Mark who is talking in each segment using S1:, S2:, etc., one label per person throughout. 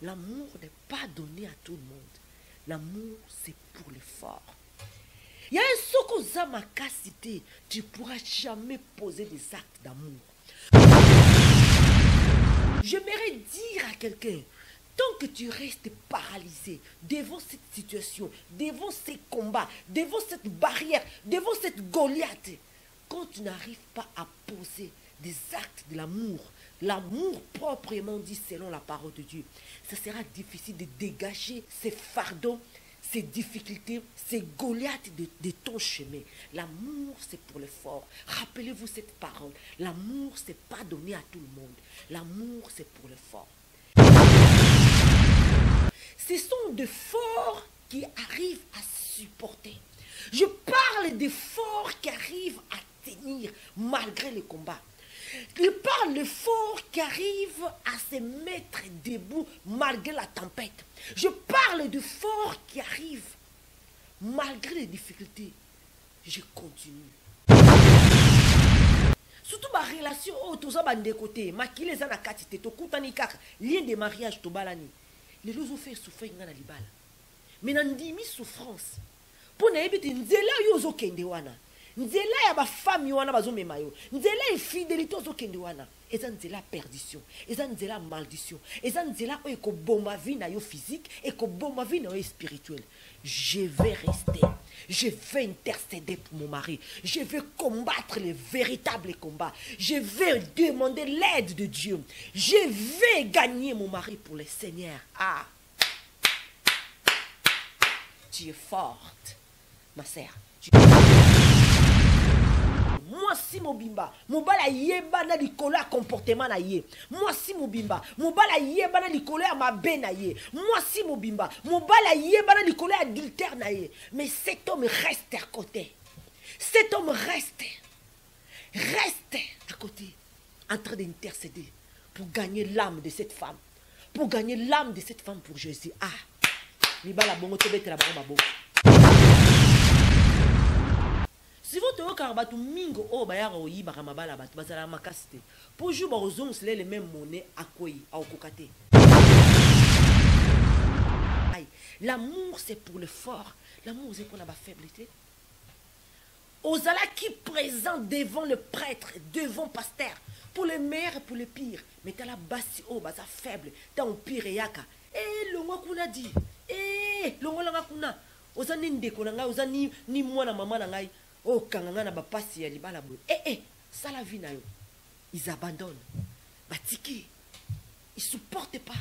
S1: L'amour n'est pas donné à tout le monde. L'amour, c'est pour les forts. Il y a un soko zamaka cité, tu ne pourras jamais poser des actes d'amour. J'aimerais dire à quelqu'un, tant que tu restes paralysé devant cette situation, devant ces combats, devant cette barrière, devant cette Goliath, quand tu n'arrives pas à poser des actes de l'amour, l'amour proprement dit selon la parole de Dieu, ça sera difficile de dégager ces fardeaux, ces difficultés, ces Goliaths de ton chemin. L'amour, c'est pour les forts. Rappelez-vous cette parole. L'amour, c'est pas donné à tout le monde. L'amour, c'est pour les forts. Ce sont des forts qui arrivent à supporter. Je parle des forts qui arrivent à tenir malgré le combat. Je parle des forts qui arrivent à se mettre debout malgré la tempête. Je parle de forts qui arrivent malgré les difficultés. Je continue. Surtout ma relation, tout ça va de côté. Ma qui les a na katite, to kutani kaka, lien de mariage to balani. Les gens ont fait souffrir na libala. Mais nan dimi souffrance. Pour na ebiti nzela yozo kende wana. Nzela ya ba femme wana bazo memayo. Nzela infidélité ozo kende wana. Eza nzela perdition. Eza nzela maldition. Eza nzela eko bomba vie na yo physique, eko bomba vie na yo spirituel. Je vais rester. Je vais intercéder pour mon mari. Je vais combattre les véritables combats. Je vais demander l'aide de Dieu. Je vais gagner mon mari pour le Seigneur. Ah! Tu es forte, ma sœur. Moi si mobimba, mobala yeba na likolo ya comportement na ye. Moi si mobimba, mobala yeba na likolo ya mabe na ye. Moi si mobimba, mobala yeba na likolo ya adultère na ye. Mais cet homme reste à côté. Cet homme reste à côté, en train d'intercéder pour gagner l'âme de cette femme. Pour gagner l'âme de cette femme pour Jésus. Ah, mibala bongo tobete la bongo babo. Si vous te voyez mingo oh bayara oyi bakamabala bat bazala makasite pour jouer bazong c'est les mêmes monnaies à quoi à okokate. L'amour c'est pour le fort, l'amour c'est pour la faiblesse. Ozala qui présente devant le prêtre, devant le pasteur, pour le meilleur et pour le pire. Mais t'as la basse oh baza faible, t'as un pire yaka. Eh longo kuna dit, eh longo langa kuna. Ozani ndeko nanga ozani ni mwana mama nangai. Oh, kanganga na bapasi ya libala boy. Ça la vie na yo. Ils abandonnent. Batiki. Ils supportent pas.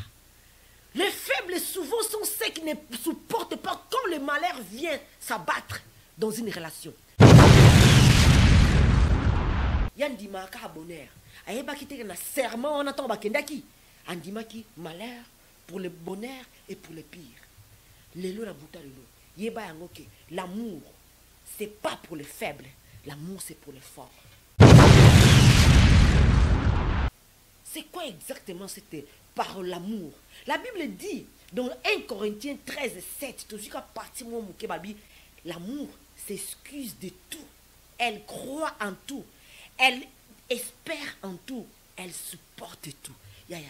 S1: Les faibles souvent sont ceux qui ne supportent pas quand le malheur vient s'abattre dans une relation. Yandima ka bonheur. Ayeba ki te na serment on attend bakendaki. Andima ki malheur pour le bonheur et pour le pire. Lelo la buta lelo. Yeba yango ke l'amour c'est pas pour les faibles, l'amour c'est pour les forts. C'est quoi exactement cette parole l'amour? La Bible dit dans 1 Corinthiens 13, 7, l'amour s'excuse de tout, elle croit en tout, elle espère en tout, elle supporte tout. Yaya,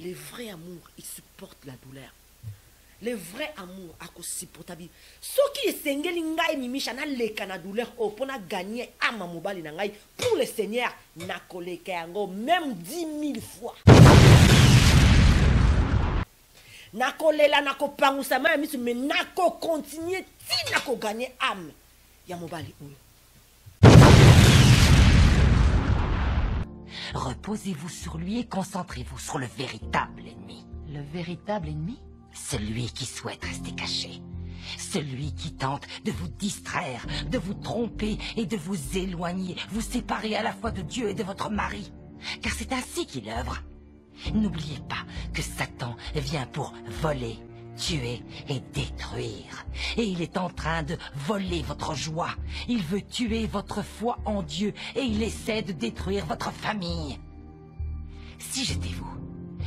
S1: le vrai amour, il supporte la douleur. Le vrai amour a ko supportable. Ce qui est sengeli ngai mimisha na leka na douleur o pona gagner ama mobali na ngai pour le Seigneur na koleka yango même 10 000 fois. Na kolela na ko pangusa ma misu mais na ko continuer ti na ko gagner âme ya mobali oyo.
S2: Reposez-vous sur lui et concentrez-vous sur le véritable ennemi.
S3: Le véritable ennemi?
S2: Celui qui souhaite rester caché. Celui qui tente de vous distraire, de vous tromper et de vous éloigner, vous séparer à la fois de Dieu et de votre mari. Car c'est ainsi qu'il œuvre. N'oubliez pas que Satan vient pour voler, tuer et détruire. Et il est en train de voler votre joie. Il veut tuer votre foi en Dieu et il essaie de détruire votre famille. Si j'étais vous,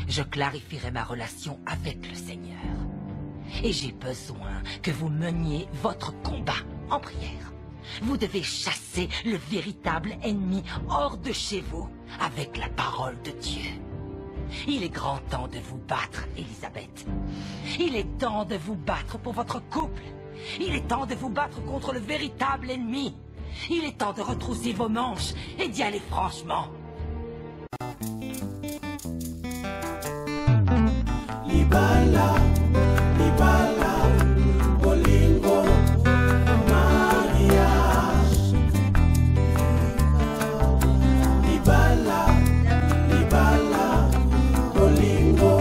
S2: je clarifierai ma relation avec le Seigneur. Et j'ai besoin que vous meniez votre combat en prière. Vous devez chasser le véritable ennemi hors de chez vous avec la parole de Dieu. Il est grand temps de vous battre, Elisabeth. Il est temps de vous battre pour votre couple. Il est temps de vous battre contre le véritable ennemi. Il est temps de retrousser vos manches et d'y aller franchement.
S3: Libala, Libala, Bolingo, mariage. Libala, Libala, Bolingo,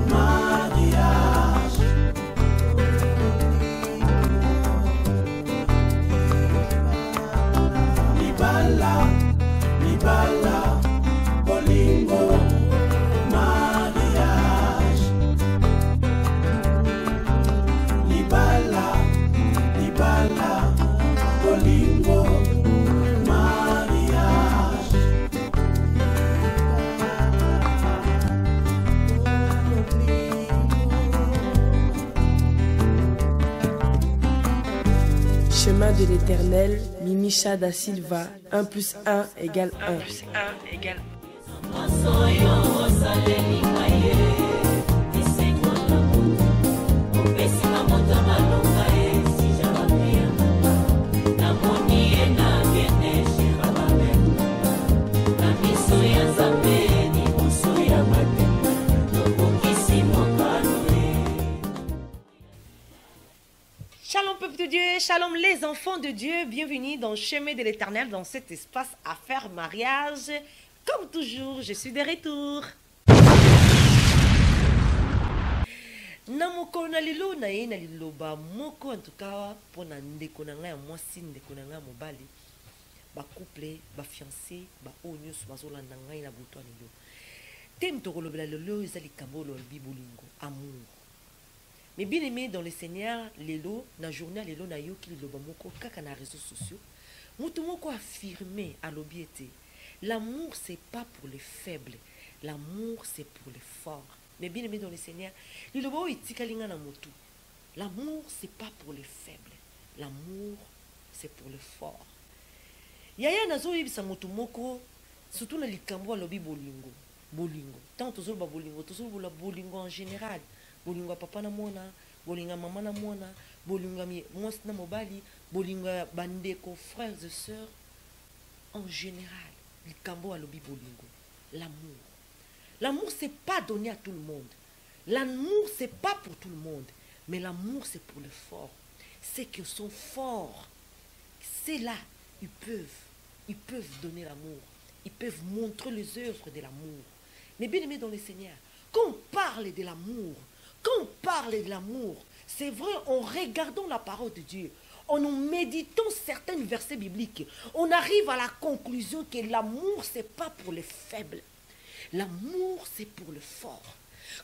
S3: mariage. Libala, Libala, Bolingo, mariage. Libala, Libala, Bolingo, mariage.
S4: Chemin de l'éternel, Mimicha da Silva, 1 + 1 = 1.
S1: Shalom peuple de Dieu, shalom les enfants de Dieu, bienvenue dans le chemin de l'éternel, dans cet espace affaires mariage. Comme toujours, je suis de retour. Na moko na lilo na ye na liloba moko en tout cas pour na ndeko na ngai mwasi ndeko na ngai mobali ba couple ba fiancé ba onyo so bazolanda ngai na buto lelo. Tem to kolobela lelo ezali kambolo bibolingo amour. Mais bien aimé dans le Seigneur, lelo na journée lelo na yo ki liloba moko kaka na réseaux sociaux. Mutu moko affirmé à l'obéité. L'amour c'est pas pour les faibles, l'amour c'est pour les forts. Mais bien aimé dans le Seigneur, liloba itikalinga na mutu. L'amour c'est pas pour les faibles, l'amour c'est pour les forts. Yaya nazo yebisa mutu moko surtout na likambo alobi bolingo. Bolingo. Tant tozoloba bolingo, tozoloba bolingo en général. Bolingo papa na mwana, bolingo maman na mwana, bolingo mwasi na mobali, bolingo bandeko frères et sœurs en général. Likambo alobi bolingo. L'amour. L'amour c'est pas donné à tout le monde. L'amour c'est pas pour tout le monde, mais l'amour c'est pour les forts. Ceux qui sont forts, c'est là ils peuvent donner l'amour. Ils peuvent montrer les œuvres de l'amour. Mais bien aimé dans le Seigneur, quand on parle de l'amour, c'est vrai, en regardant la parole de Dieu, en méditant certains versets bibliques, on arrive à la conclusion que l'amour, c'est pas pour les faibles. L'amour, c'est pour les forts.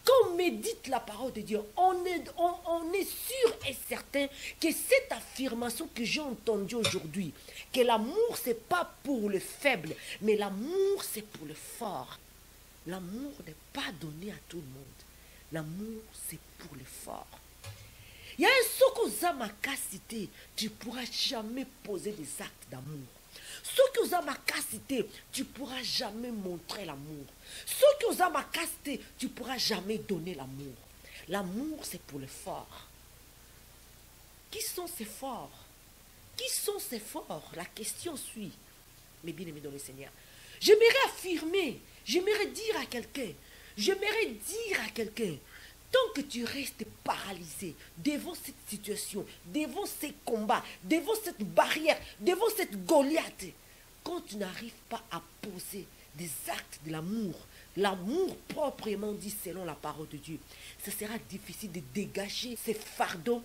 S1: Quand on médite la parole de Dieu, on est sûr et certain que cette affirmation que j'ai entendue aujourd'hui, que l'amour, c'est pas pour les faibles, mais l'amour, c'est pour les forts. L'amour n'est pas donné à tout le monde. L'amour, c'est pour les forts. Il y a un sokoza makasité, tu ne pourras jamais poser des actes d'amour. Sokoza makasité, tu ne pourras jamais montrer l'amour. Sokoza makasité, tu ne pourras jamais donner l'amour. L'amour, c'est pour les forts. Qui sont ces forts? Qui sont ces forts? La question suit. Mais bien aimé dans le Seigneur, j'aimerais affirmer, j'aimerais dire à quelqu'un, tant que tu restes paralysé devant cette situation, devant ces combats, devant cette barrière, devant cette Goliath, quand tu n'arrives pas à poser des actes de l'amour, l'amour proprement dit selon la parole de Dieu, ce sera difficile de dégager ces fardeaux,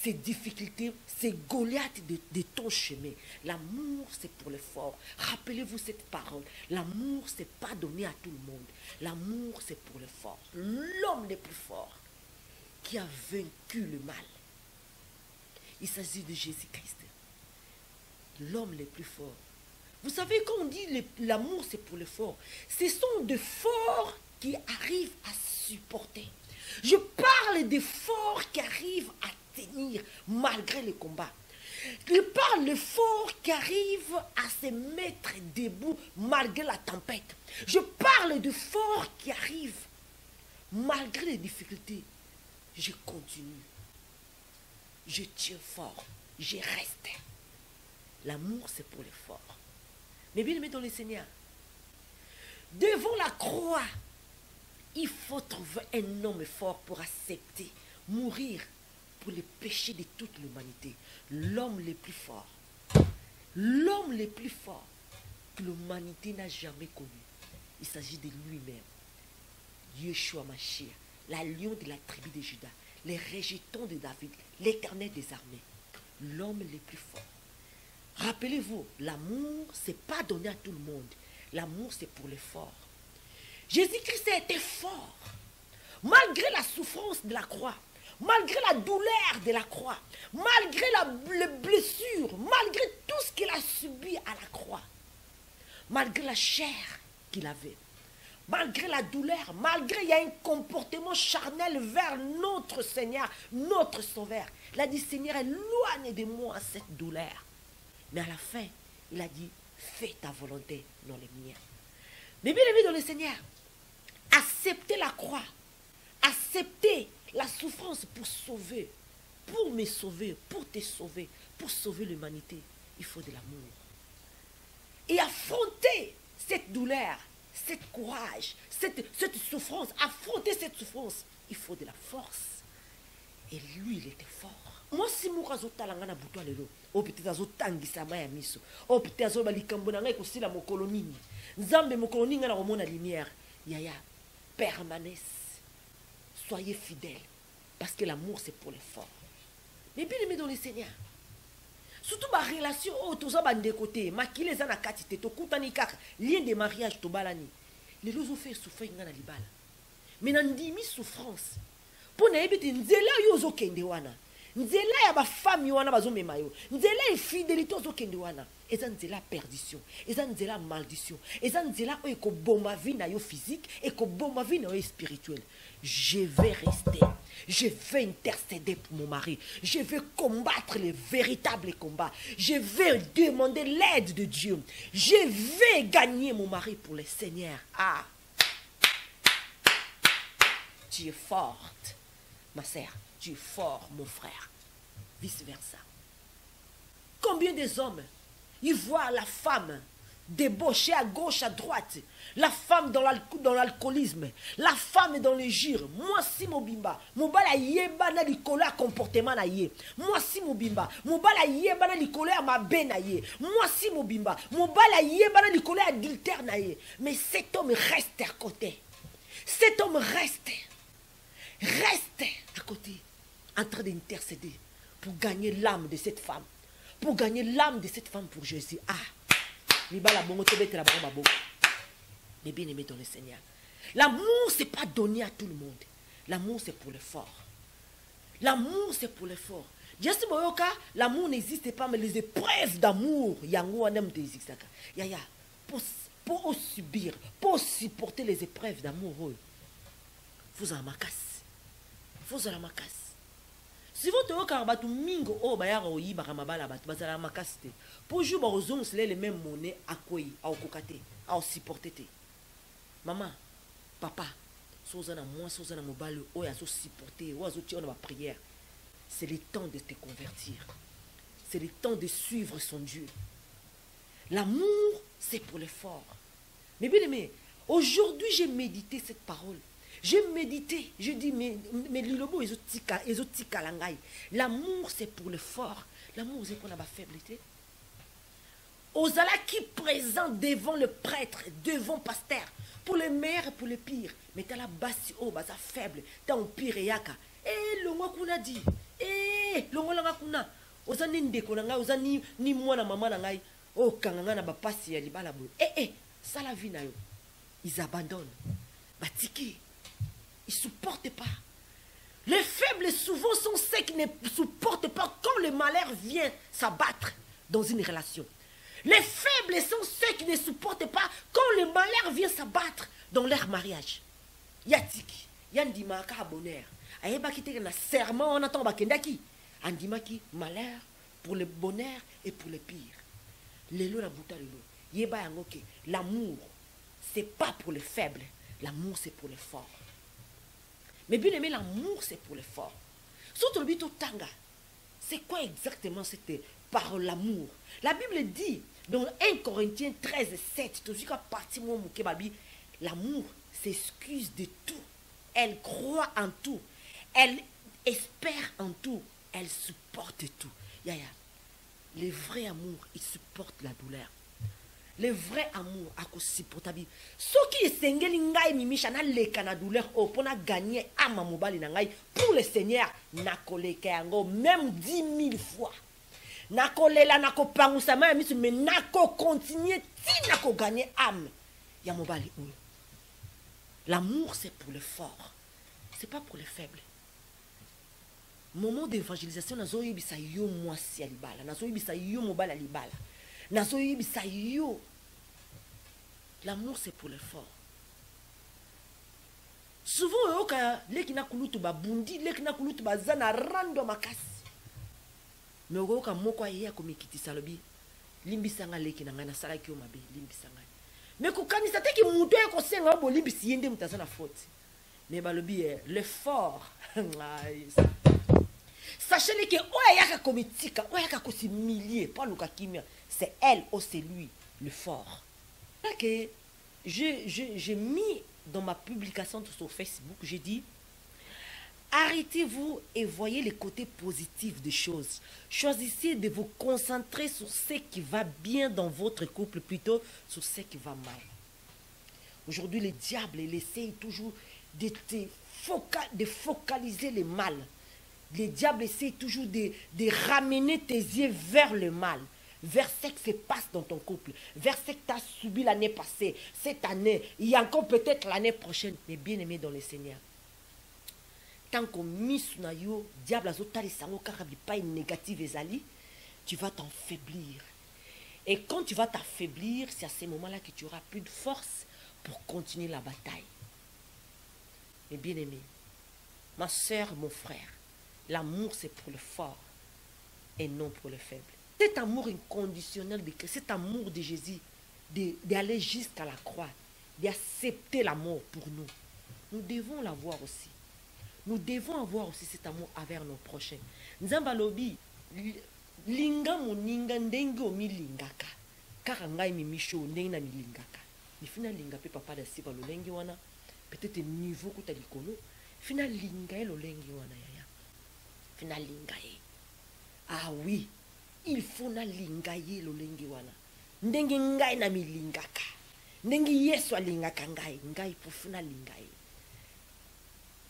S1: ces difficultés, ces Goliaths de ton chemin. L'amour, c'est pour les forts. Rappelez-vous cette parole. L'amour, c'est pas donné à tout le monde. L'amour, c'est pour les forts. L'homme le plus fort qui a vaincu le mal. Il s'agit de Jésus-Christ. L'homme le plus fort. Vous savez, quand on dit l'amour, c'est pour les forts, ce sont des forts qui arrivent à supporter. Je parle des forts qui arrivent à tenir malgré les combats. Il parle le fort qui arrive à se mettre debout malgré la tempête. Je parle de fort qui arrive malgré les difficultés. Je continue. Je tiens fort. Je reste. L'amour, c'est pour les forts. Mais bien aimé dans le Seigneur, devant la croix, il faut trouver un homme fort pour accepter, mourir pour les péchés de toute l'humanité. L'homme le plus fort. L'homme le plus fort que l'humanité n'a jamais connu. Il s'agit de lui-même. Yeshua Mashiach, la lion de la tribu de Juda, les rejetons de David, l'Éternel des armées. L'homme le plus fort. Rappelez-vous, l'amour, ce n'est pas donné à tout le monde. L'amour, c'est pour les forts. Jésus-Christ a été fort. Malgré la souffrance de la croix, malgré la douleur de la croix, malgré les blessures, malgré tout ce qu'il a subi à la croix, malgré la chair qu'il avait, malgré la douleur, malgré il y a un comportement charnel vers notre Seigneur, notre Sauveur. Il a dit, Seigneur, éloigne de moi cette douleur. Mais à la fin, il a dit, fais ta volonté, non les miens. Mais bien aimé dans le Seigneur, accepter la croix, accepter la souffrance pour sauver, pour me sauver, pour te sauver, pour sauver l'humanité, il faut de l'amour. Et affronter cette douleur, cette courage, cette souffrance, affronter cette souffrance, il faut de la force. Et lui, il était fort. Moi, si je suis talangana buto lelo, o peut-être azotangisa maya miso, o peut-être azoba likambo na ngai kosila mokolo nini. Nzambe mokolo nini na komona lumière. Yaya, permanence. Soyez fidèles. Parce que l'amour, c'est pour les forts. Mais bien aimé dans le Seigneur. Surtout ma relation, oh, tout ça, de côté. Ma qui les a na katite, to kutani kaka, lien de mariage, to balani. Les lois ont fait souffrir na libala. Mais nan dimi souffrance. Pour n'ébiter, nzela yozo kende wana. Nzela ya ba femme wana bazo memayo. Nzela infidélité ozo kende wana. Eza nzela perdition. Eza nzela maldition. Eza nzela o eko boma vie na yo physique, eko boma vie na yo spirituel. Je vais rester. Je vais intercéder pour mon mari. Je vais combattre les véritables combats. Je vais demander l'aide de Dieu. Je vais gagner mon mari pour le Seigneur. Ah! Tu es forte, ma sœur. Tu es fort, mon frère. Vice-versa. Combien des hommes, ils voient la femme débauchée à gauche, à droite, la femme dans l'alcoolisme, la femme dans les gires. Moi si mobimba, mobala yeba na likolo comportement na ye. Moi si mobimba, mobala yeba na likolo ma be na ye. Moi si mobimba, mobala yeba na likolo adultère na ye. Mais cet homme reste à côté. Cet homme reste à côté, en train d'intercéder pour gagner l'âme de cette femme, pour gagner l'âme de cette femme pour Jésus. Ah, mais bien aimé dans le Seigneur, l'amour c'est pas donné à tout le monde. L'amour c'est pour les forts. L'amour c'est pour les forts. L'amour n'existe pas, mais les épreuves d'amour, pour subir, pour supporter les épreuves d'amour, vous en macasse. Vous en la macasse. Si vous avez un mingo, oh, bayaro yi baramabala bat, bazala makaste. Pour jouer aux onces les mêmes monnaies à quoi, à okokate, à supporter. Maman, papa, sozana moi, sozana mobile, oh, à supporter, oh, à tirer ma prière. C'est le temps de te convertir. C'est le temps de suivre son Dieu. L'amour, c'est pour les forts. Mais bien aimé, aujourd'hui j'ai médité cette parole. J'ai médité, je dis, mais l'illobo ezotika langai. L'amour, c'est pour le fort. L'amour, c'est pour la faiblité. Ozala qui présente devant le prêtre, devant le pasteur, pour le meilleur et pour le pire. Mais t'as la basse, oh, baza faible, t'as un pire yaka. Eh, l'ongo kuna dit, eh, l'ongo langa kuna. Ozani ndeko langai, ozani ni moi na maman langai. Oh, kanganga na bapasi ya libala boy. Ça la vie na yo. Ils abandonnent. Batiki. Ils ne supportent pas. Les faibles souvent sont ceux qui ne supportent pas quand le malheur vient s'abattre dans une relation. Les faibles sont ceux qui ne supportent pas quand le malheur vient s'abattre dans leur mariage. Yatiki, yandima ka bonheur. Ayeba ki te na serment on attend bakendaki. Andima ki malheur pour le bonheur et pour le pire. Lelo la bouta lelo. Yeba yango ke l'amour, c'est pas pour les faibles. L'amour, c'est pour les forts. Mais bien aimé, l'amour, c'est pour les forts. Surtout le bito tanga. C'est quoi exactement cette parole l'amour? La Bible dit dans 1 Corinthiens 13, 7, l'amour s'excuse de tout. Elle croit en tout. Elle espère en tout. Elle supporte tout. Yaya. Le vrai amour, il supporte la douleur. Le vrai amour a ko supportable. Ce qui est sengeli ngai mimisha na leka na douleur o pona gagner ama mobali na ngai pour le Seigneur na koleka yango même 10 000 fois. Na kolela na ko pangusa ma misu mais na ko continuer ti na ko gagner âme ya mobali oyo. L'amour c'est pour les forts. C'est pas pour les faibles. Moment d'évangélisation nazo yebisa yo mwasi ya libala, nazo yebisa yo mobali ya libala. L'amour c'est pour les forts. Souvent les qui na kulutu ba bundi, les qui na kulutu ba zana rando makasi. Mais oka moko ya komikiti salobi limbisanga leki na ngana sala ki o mabe limbisanga. Mais ko kanisa te ki muto e ko senga bo limbisi yende mutazana faute. Mais balobi le fort. Sachez que oyaka komitika, oyaka ko s'humilier, pas le kakimia. C'est elle ou c'est lui, le fort. Que j'ai mis dans ma publication sur Facebook, j'ai dit, arrêtez-vous et voyez les côtés positifs des choses. Choisissez de vous concentrer sur ce qui va bien dans votre couple plutôt sur ce qui va mal. Aujourd'hui, le diable, il essaye toujours de focaliser le mal. Le diable essaie toujours de ramener tes yeux vers le mal, vers ce qui se passe dans ton couple, vers ce que tu as subi l'année passée, cette année, il y a encore peut-être l'année prochaine. Mais bien aimé dans le Seigneur, tant qu'on mise na yo, diable azotali sango karabi pas négative ezali, tu vas t'enfaiblir. Et quand tu vas t'affaiblir, c'est à ce moment-là que tu auras plus de force pour continuer la bataille. Mais bien aimé, ma soeur, mon frère, l'amour, c'est pour le fort et non pour le faible. Cet amour inconditionnel de Christ, cet amour de Jésus, d'aller jusqu'à la croix, d'accepter la mort pour nous, nous devons l'avoir aussi. Nous devons avoir aussi cet amour envers nos prochains. Nzamba lobi, linga moninga ndengi omi lingaka. Car ngai mimisho ndengi na milingaka. Ni fina linga pe papa da siba lo lengi wana. Peut-être niveau kuta likolo. Fina linga lo lengi wana ya. Fina lingaye. Ah oui, il faut na lingaye lo lengi wana. Ndengi ngai na milingaka. Ndengi Yesu alingaka ngai, ngai pour fina lingaye.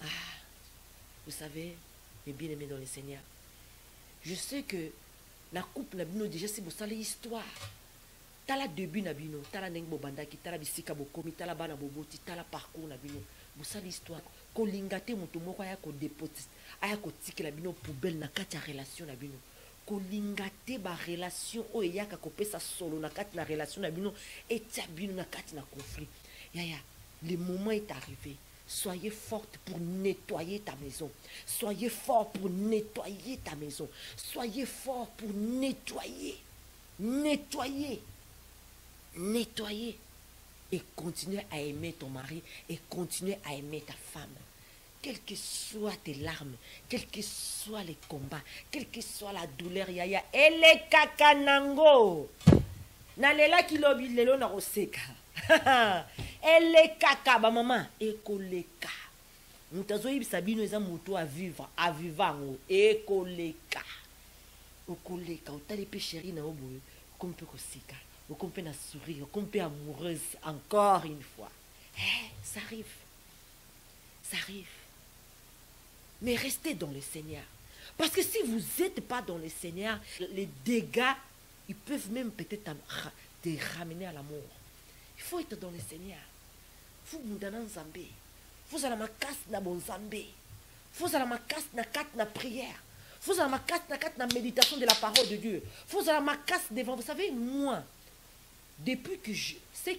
S1: Ah, vous savez, mes bien-aimés dans le Seigneur, je sais que la couple na bino déjà c'est pour ça l'histoire. Tala début na bino, tala nengbo bandaki, tala bisika bokomi, tala bana boboti, tala parcours na bino. Pour ça l'histoire. Ko lingate mutu moko aya ko déposer, aya ko tikela bino poubelle na kati ya relation na bino. Ko lingate ba relation o yaka ko pesa solo na kati na relation na bino et tia bino na kati na conflit. Yaya, le moment est arrivé. Soyez forte pour nettoyer ta maison. Soyez fort pour nettoyer ta maison. Soyez fort pour nettoyer. Nettoyer. Nettoyer. Et continuer à aimer ton mari. Et continuer à aimer ta femme. Quelles que soient tes larmes. Quels que soient les combats. Quelle que soit la douleur. Yaya. Et les kakanango. Nalela kilobi lelo na roseka. Elle kaka ba maman ekoleka mutazo yibisa bino eza moto à vivre ekoleka okoleka otali pe chérie na oboyo kompe kosika okompe na sourire okompe amoureuse encore une fois. Ça arrive, mais restez dans le Seigneur, parce que si vous n'êtes pas dans le Seigneur, les dégâts ils peuvent même peut-être te ramener à la mort. Il faut être dans le Seigneur. Faut moudana nzambe. Faut aller ma casse na bon nzambe. Faut aller ma casse na kat na prière. Faut aller ma casse na kat na méditation de la parole de Dieu. Faut aller ma casse devant. Vous savez, moi, depuis que ceux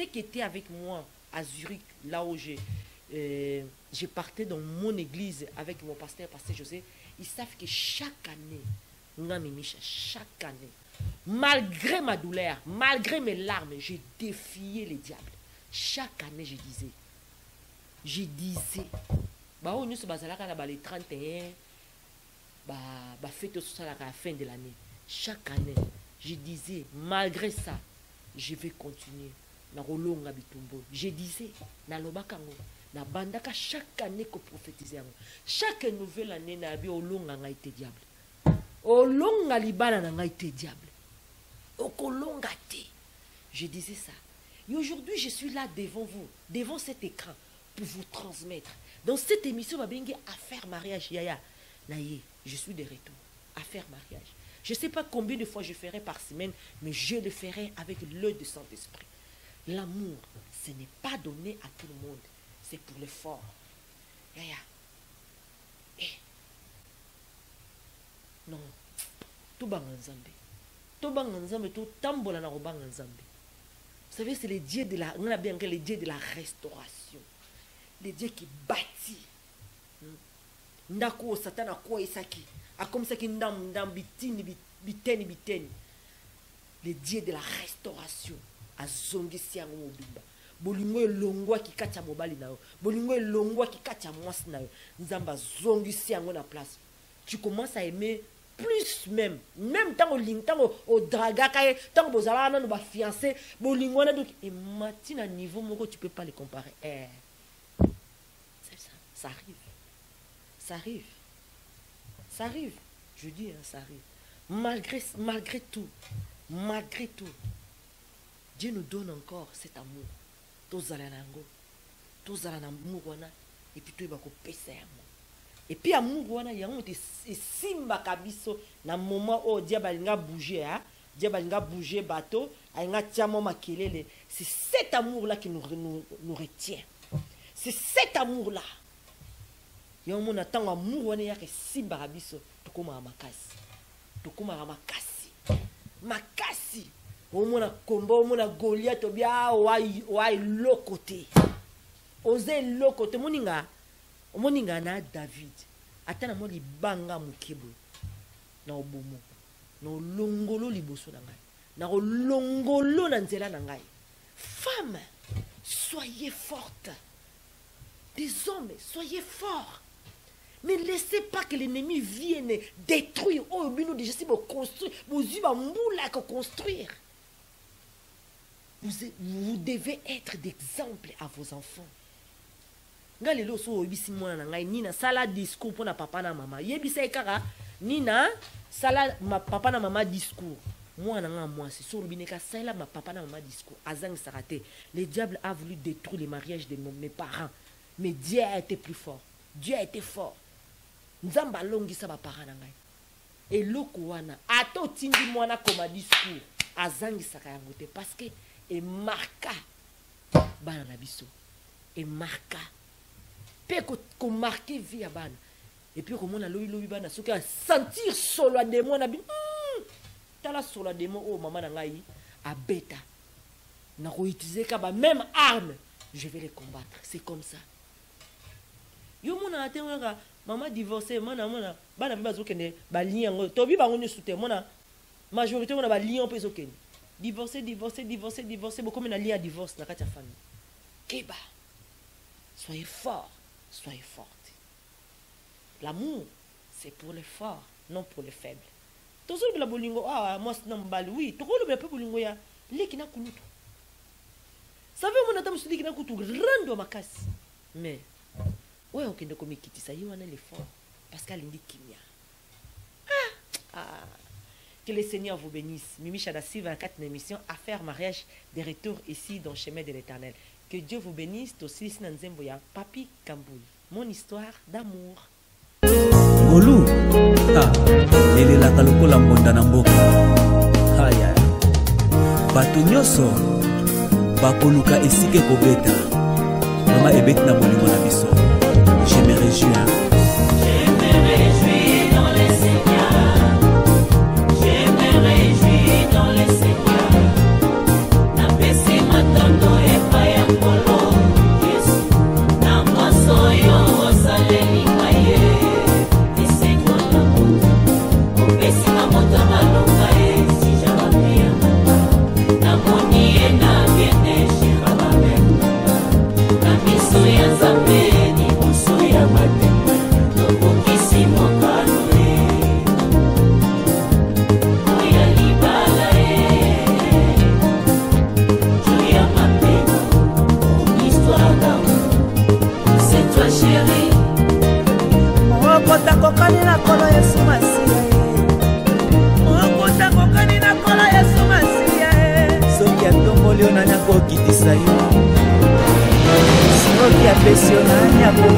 S1: qui étaient avec moi à Zurich, là où je partais dans mon église avec mon pasteur José, ils savent que chaque année, Nga Mimicha, chaque année, malgré ma douleur, malgré mes larmes, j'ai défié les diables. Chaque année, je disais, bah, on nous se base là, les 31, bah, fête à la fin de l'année. Chaque année, je disais, malgré ça, je vais continuer. Je disais, na lobakango, na bandaka chaque année que prophétiser. Chaque nouvelle année, na bi olonga nga ite diable. Olonga libala nga ite diable. Okolonga te. Je disais ça. Et aujourd'hui, je suis là devant vous, devant cet écran, pour vous transmettre. Dans cette émission, Affaire Mariage, Yaya, naïe, je suis de retour. Affaire Mariage. Je ne sais pas combien de fois je ferai par semaine, mais je le ferai avec l'œil du Saint-Esprit. L'amour, ce n'est pas donné à tout le monde. C'est pour les forts. Yaya. Non. Tout banganzambe. Tout banganzambe, tout tambola na banganzambe. Vous savez, c'est les dieux de la, on a bien les dieux de la restauration. Les dieux qui bâtit. Ndako satana kwa isaki. A comme ça qui ndam bitini biteni. Les dieux de la restauration. A zongi siango mobimba. Bolingo longwa ki kacha mobali na yo. Bolingo longwa ki kacha mwasi na yo. Nzamba zongi siango na place. Tu commences à aimer plus même tant au draga tant au zala no ba fiancé bolingo na donc et matina niveau moko tu peux pas les comparer. C'est ça, ça arrive, je dis hein, ça arrive malgré tout Dieu nous donne encore cet amour tozala nango tozala na amour wana et puis tu vas ko pesa amour. Et puis amour wana yango te simba kabiso na moment où diabalinga bouger hein diabalinga bouger bateau ainga tiamo makelele. C'est cet amour là qui nous retient. C'est cet amour là. Yango mona tango amour wana ya ke simba kabiso tukoma makasi omona kombo omona Goliath obia wa lokote oze lokote moninga na David atana mo libanga mukebo na obomo na longolo liboso na ngai na longolo na nzela na ngai. Femme, soyez forte. Des hommes, soyez forts. Ne laissez pas que l'ennemi vienne détruire. Oh, bino déjà si vous construire, vous construire. Vous devez être d'exemple à vos enfants. Ngalelo so obisi mwana na ngai nina sala discours pour na papa na mama. Yebisa ekara nina sala ma papa na mama discours. Mwana nga moi c'est sur bineka sala ma papa na mama discours. Azang sarate. Le diable a voulu détruire le mariage de mes parents. Mais Dieu a été plus fort. Dieu a été fort. Nzamba longisa ba parents na ngai. Et loko wana ato tindi mwana comme discours. Azang sarate yango te parce que et marqua bana na biso. Et marqua peut qu'on marque vie à ban et puis comme on a lobi bana ce qui a sentir solo démon na bi tala solo démon oh maman na ngai a beta na ko utiliser ka ba même arme je vais les combattre. C'est comme ça yo mona atenga maman divorcé mona bana biba zokende ba lien ngo to bi ba ngoni soute mona majorité mona ba lien pe zokende divorcé beaucoup mais na lien à divorce na kati ya famille keba. Soyez forts. Soyez fortes. L'amour, c'est pour les forts, non pour les faibles. Tout le monde bolingo ah moi c'est n'ambali oui. Tout le monde peut bolingo ya lekina kulutu. Savez mon atam sudi kina kutu rando makasi. Mais ouais ok ndeko mikiti ça y wana les forts parce qu'elle indique kimia. Que le Seigneur vous bénisse. Mimi Chadassi 24 émission Affaire Mariage de retour ici dans Chemin de l'Éternel. Que Dieu vous bénisse. Aussi, Nanzemboya, Papi Kamboul. Mon histoire d'amour.
S5: Golou. Lele la kaloko la mbonda na mboka. Haya. Bato nyoso. Bakoluka esike kobeta. Mama ebek na bolingo na biso. Je me réjouis.
S6: Je me réjouis dans les Seigneurs. Je me réjouis dans les Seigneurs. Na pesi matando e paya polo. Yesu. Na maso yo osaleli kaye. Isengo na mutu. Opesi na
S7: kokani na kolo Yesu Masiya
S5: mokonta kokani na kolo Yesu Masiya soki atomboli yo nani akokitisa yo soki apesi yo nani ako